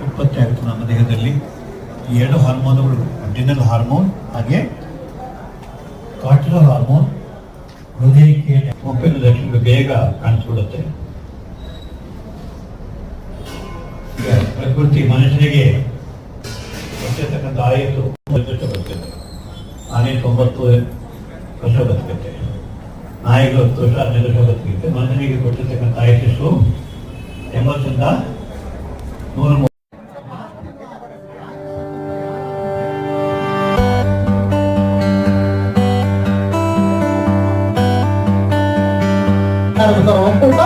ಉತ್ಪತ್ತಿ ಆಗುತ್ತೆ ನಮ್ಮ ದೇಹದಲ್ಲಿ. ಈ ಎರಡು ಹಾರ್ಮೋನ್ಗಳು, ಅಡ್ರಿನಲ್ ಹಾರ್ಮೋನ್ ಹಾಗೆ ಕಾರ್ಟಿಸೋಲ್ ಹಾರ್ಮೋನ್, ಹೃದಯಕ್ಕೆ ಮುಪ್ಪಿನ ಲಕ್ಷಣಗಳು ಬೇಗ ಕಾಣಿಸ್ಬಿಡುತ್ತೆ. ಪ್ರಕೃತಿ ಮನುಷ್ಯನಿಗೆ ಕೊಟ್ಟಿರ್ತಕ್ಕಂಥ ಆಯಸ್ಸು 10 ಬರ್ತದೆ. ಆನೆ 90 ವರ್ಷ ಬದುಕುತ್ತೆ, ನಾಯಿಗಳು 10 ವರ್ಷ 15 ವರ್ಷ ಬದುಕುತ್ತೆ. ಮನುಷ್ಯನಿಗೆ ಕೊಟ್ಟಿರ್ತಕ್ಕಂಥ ಆಯಸ್ಸು 80ರಿಂದ 100. ಒಕ್ಕೂಟ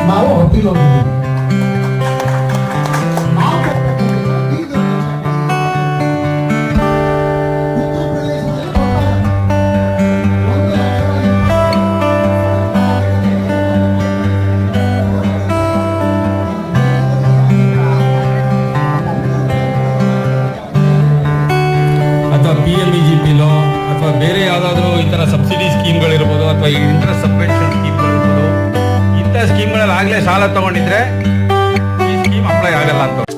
ನಾವು ಹೊತ್ತಿಲ್ಲೋಗಿದ್ದೀವಿ. ಅಥವಾ PMEGP ಅಥವಾ ಬೇರೆ ಯಾವುದಾದ್ರೂ ಈ ಥರ ಸಬ್ಸಿಡಿ ಸ್ಕೀಮ್ಗಳಿರ್ಬೋದು ಅಥವಾ ಇಂಟ್ರೆಸ್ಟ್ ಸಬ್ವೆನ್ಷನ್ ಸ್ಕೀಮ್ಗಳಿರ್ಬೋದು, ಇಂಥ ಸ್ಕೀಮ್ಗಳಲ್ಲಿ ಆಗಲೇ ಸಾಲ ತಗೊಂಡಿದ್ರೆ ಈ ಸ್ಕೀಮ್ ಅಪ್ಲೈ ಆಗಲ್ಲ ಅಂತ.